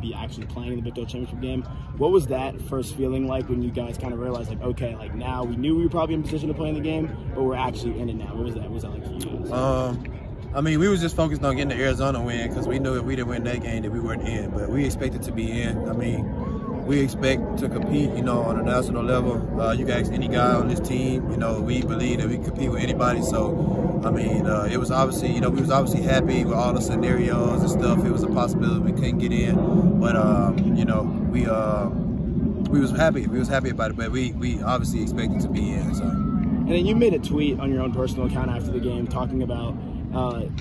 be actually playing in the Big 12 championship game. What was that first feeling like when you guys kind of realized, like, okay, like now we knew we were probably in position to play in the game, but we're actually in it now? What was that? What was that like for you guys? I mean, we was just focused on getting the Arizona win because we knew if we didn't win that game that we weren't in. But we expected to be in. I mean, we expect to compete, you know, on a national level. You guys, any guy on this team, you know, we believe that we compete with anybody. So, I mean, it was obviously, you know, we was obviously happy with all the scenarios and stuff. It was a possibility we couldn't get in, but you know, we was happy. We was happy about it, but we obviously expected to be in. So. And then you made a tweet on your own personal account after the game talking about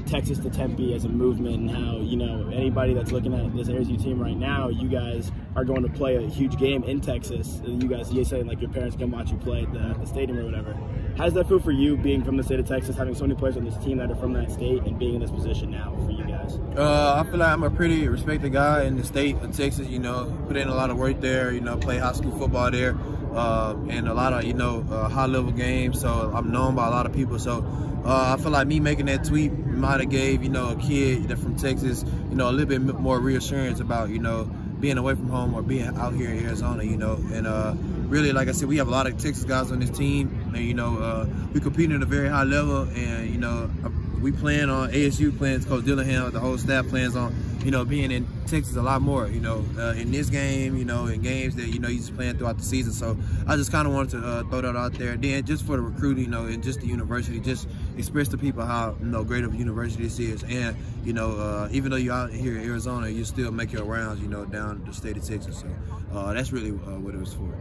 Texas to Tempe as a movement, and how, you know, anybody that's looking at this ASU team right now, you guys are going to play a huge game in Texas. You saying like your parents can watch you play at the stadium or whatever. How does that feel for you, being from the state of Texas, having so many players on this team that are from that state, and being in this position now for you guys? I feel like I'm a pretty respected guy in the state of Texas. You know, put in a lot of work there. You know, play high school football there, and a lot of, you know, high level games. So I'm known by a lot of people. So I feel like me making that tweet might have gave, you know, a kid that from Texas, you know, a little bit more reassurance about, you know, being away from home or being out here in Arizona, you know. And really, like I said, we have a lot of Texas guys on this team, and, you know, we compete at a very high level, and, you know, we plan on ASU plans, Coach Dillingham, the whole staff plans on, you know, being in Texas a lot more, you know, in this game, you know, in games that, you know, he's playing throughout the season. So I just kind of wanted to throw that out there. Then just for the recruiting, you know, and just the university, just express to people how, you know, great of a university this is. And, you know, even though you're out here in Arizona, you still make your rounds, you know, down the state of Texas. So that's really what it was for.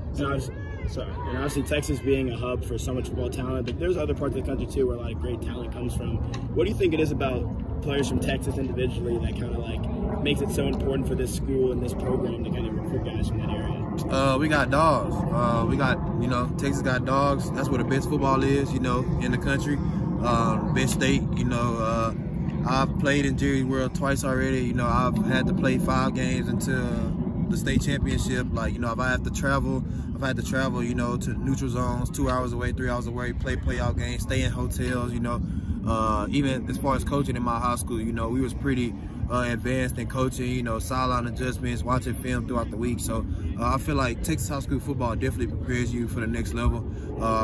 And obviously Texas being a hub for so much football talent, but there's other parts of the country too where a lot of great talent comes from. What do you think it is about players from Texas individually that kind of like makes it so important for this school and this program to kind of recruit guys from that area? We got dogs. We got, you know, Texas got dogs. That's where the best football is, you know, in the country. Best state, you know. I've played in Jerry World twice already. You know, I've had to play 5 games until the state championship. Like, you know, if I have to travel, you know, to neutral zones, 2 hours away, 3 hours away, play playoff games, stay in hotels, you know. Even as far as coaching in my high school, you know, we was pretty advanced in coaching, you know, sideline adjustments, watching film throughout the week. So I feel like Texas high school football definitely prepares you for the next level.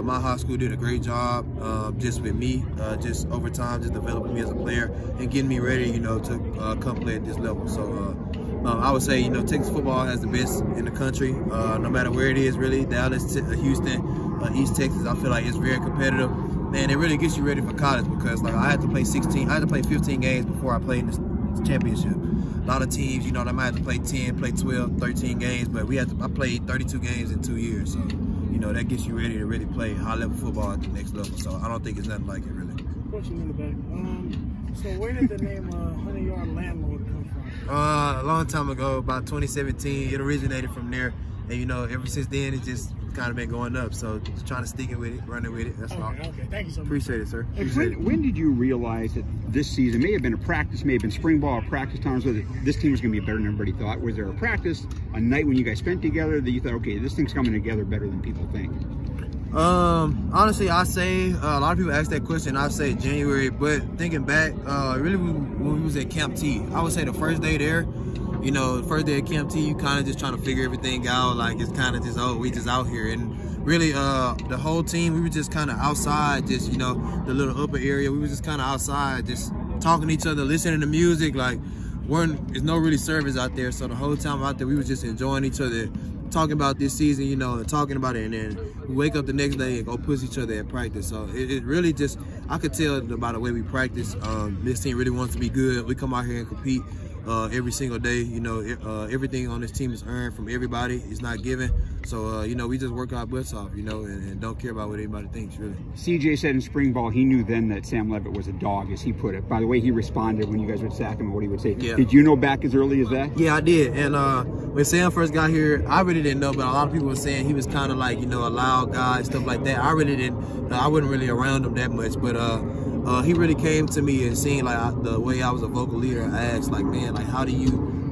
My high school did a great job just with me, just over time, just developing me as a player and getting me ready, you know, to come play at this level. So I would say, you know, Texas football has the best in the country, no matter where it is, really. Dallas, Houston, East Texas, I feel like it's very competitive. And it really gets you ready for college because, like, I had to play 15 games before I played in this championship. A lot of teams, you know, they might have to play 10, play 12, 13 games, but I played 32 games in 2 years. So, you know, that gets you ready to really play high-level football at the next level. So I don't think it's nothing like it, really. Question in the back. So where did the name 100-Yard Landlord come from? A long time ago, about 2017, it originated from there. And, you know, ever since then, it just kind of been going up. So just trying to stick it with it, running with it. That's all. Okay, thank you so much. Appreciate it, sir. When did you realize that this season may have been a practice, may have been spring ball, practice times, whether this team was going to be better than everybody thought? Was there a practice, a night when you guys spent together that you thought, okay, this thing's coming together better than people think? Honestly, I say a lot of people ask that question. I say January, but thinking back, really when we was at Camp T, I would say the first day there. You know, the first day at Camp T, you kind of just trying to figure everything out. Like, it's kind of just, oh, we just out here. And really, the whole team, we were just kind of outside, just, you know, the little upper area. We were just kind of outside, just talking to each other, listening to music. Like, there's no really service out there. So the whole time out there, we was just enjoying each other, talking about this season, you know, and talking about it. And then we wake up the next day and go push each other at practice. So it really just, I could tell by the way we practice, this team really wants to be good. We come out here and compete every single day. You know, everything on this team is earned from everybody. It's not given. So, you know, we just work our butts off, you know, and don't care about what anybody thinks, really. CJ said in spring ball he knew then that Sam Levitt was a dog, as he put it. By the way he responded when you guys would sack him, what he would say. Yeah. Did you know back as early as that? Yeah, I did. And when Sam first got here, I really didn't know, but a lot of people were saying he was kind of like, you know, a loud guy, stuff like that. I really didn't, I wasn't really around him that much, but he really came to me and seeing like the way I was a vocal leader. I asked, like, man, like, how do you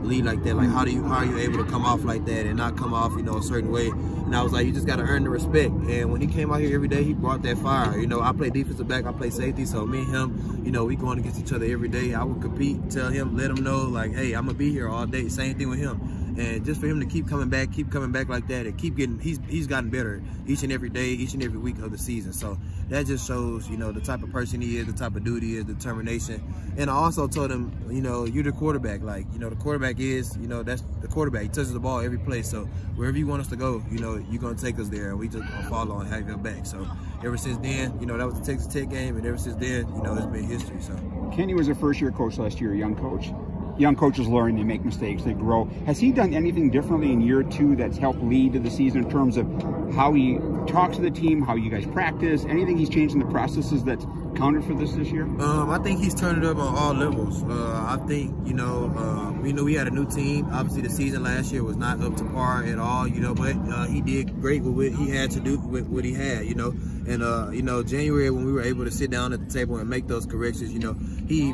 lead like that. Like, how are you able to come off like that and not come off, you know, a certain way? And I was like, you just got to earn the respect. And when he came out here every day, he brought that fire. You know, I play defensive back, I play safety, so me and him, you know, we going against each other every day. I would compete, tell him, let him know, like, hey, I'm gonna be here all day. Same thing with him. And just for him to keep coming back like that, and keep getting, he's gotten better each and every day, each and every week of the season. So that just shows, you know, the type of person he is, the type of dude he is, determination. And I also told him, you know, you're the quarterback. Like, you know, the quarterback is, you know, that's the quarterback. He touches the ball every play. So wherever you want us to go, you know, you're gonna take us there, and we just gonna follow and have your back. So ever since then, you know, that was the Texas Tech game, and ever since then, you know, it's been history. So Kenny was a first-year coach last year, a young coach. Young coaches learn, they make mistakes, they grow. Has he done anything differently in year 2 that's helped lead to the season in terms of how he talks to the team, how you guys practice, anything he's changed in the processes that's counted for this year? I think he's turned it up on all levels. I think, you know, we had a new team. Obviously, the season last year was not up to par at all, you know, but he did great with what he had to do with what he had, you know. And, you know, January, when we were able to sit down at the table and make those corrections, you know, he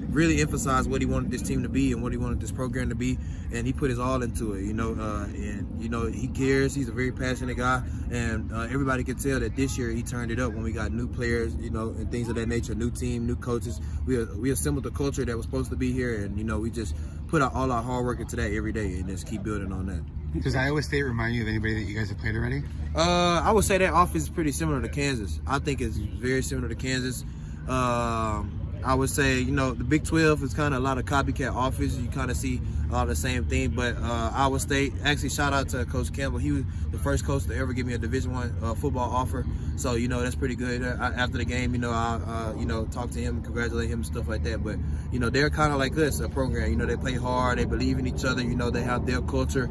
really emphasized what he wanted this team to be and what he wanted this program to be, and he put his all into it, you know, and, you know, he cares. He's a very passionate guy, and everybody can tell that this year he turned it up when we got new players, you know, and things of that nature, new team, new coaches. We assembled the culture that was supposed to be here, and, you know, we just put all our hard work into that every day and just keep building on that. Does Iowa State remind you of anybody that you guys have played already? I would say that offense is pretty similar to Kansas. I think it's very similar to Kansas. I would say, you know, the Big 12 is kind of a lot of copycat offense. You kind of see all the same thing. But Iowa State, actually, shout out to Coach Campbell. He was the first coach to ever give me a Division I football offer. So, you know, that's pretty good. After the game, you know, I you know, talk to him, congratulate him and stuff like that. But, you know, they're kind of like us, a program. You know, they play hard, they believe in each other. You know, they have their culture.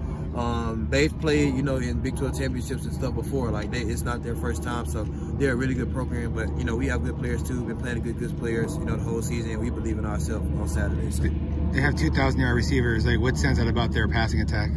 They've played, you know, in Big 12 championships and stuff before. Like, it's not their first time, so they're a really good program. But, you know, we have good players too. We've been playing good players, you know, the whole season, and we believe in ourselves on Saturday. So. They have 2,000-yard receivers. Like, what stands out about their passing attack?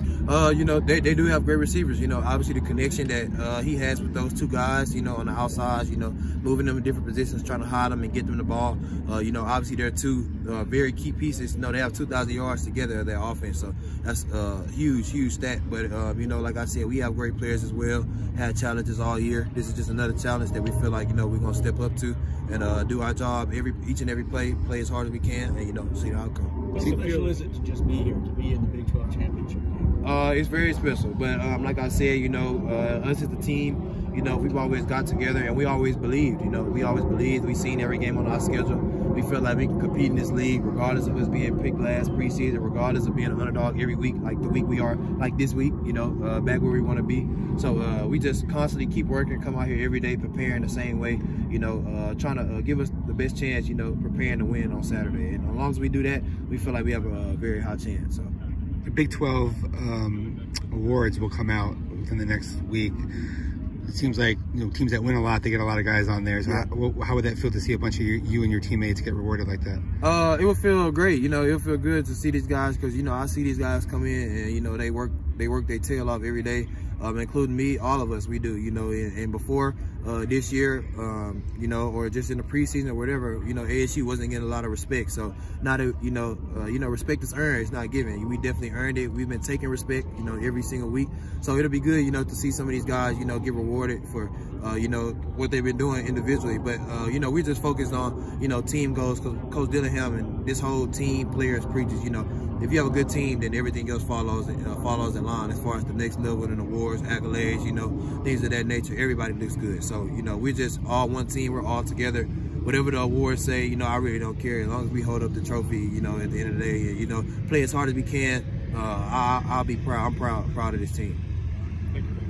You know, they do have great receivers. You know, obviously the connection that he has with those two guys, you know, on the outside, you know, moving them in different positions, trying to hide them and get them the ball. You know, obviously they're two very key pieces. You know, they have 2,000 yards together, their offense, so that's a huge stat. But, you know, like I said, we have great players as well, had challenges all year. This is just another challenge that we feel like, you know, we're going to step up to and do our job each and every play as hard as we can, and, you know, see the outcome. How special is it to just be here, to be in the Big 12 championship game? It's very special, but like I said, you know, us as a team, you know, we've always got together and we always believed, you know, we've seen every game on our schedule. We feel like we can compete in this league regardless of us being picked last preseason, regardless of being an underdog every week, like the week we are, like this week, you know, back where we want to be. So we just constantly keep working, come out here every day, preparing the same way, you know, trying to give us the best chance, you know, preparing to win on Saturday. And as long as we do that, we feel like we have a very high chance. So. The Big 12 awards will come out within the next week. It seems like, you know, teams that win a lot, they get a lot of guys on there. So how would that feel to see a bunch of you and your teammates get rewarded like that? It would feel great. You know, it would feel good to see these guys because, you know, I see these guys come in and, you know, they work their tail off every day, including me, all of us, we do, you know, and before this year, you know, or just in the preseason or whatever, you know, ASU wasn't getting a lot of respect. So now that, you know, respect is earned, it's not given. We definitely earned it. We've been taking respect, you know, every single week. So it'll be good, you know, to see some of these guys, you know, get rewarded for, you know, what they've been doing individually. But, you know, we just focused on, you know, team goals, because Coach Dillingham and this whole team players preaches, you know, if you have a good team, then everything else follows in line as far as the next level and awards, accolades, you know, things of that nature. Everybody looks good. So, you know, we're just all one team. We're all together. Whatever the awards say, you know, I really don't care. As long as we hold up the trophy, you know, at the end of the day, you know, play as hard as we can, I'll be proud. I'm proud of this team. Thank you.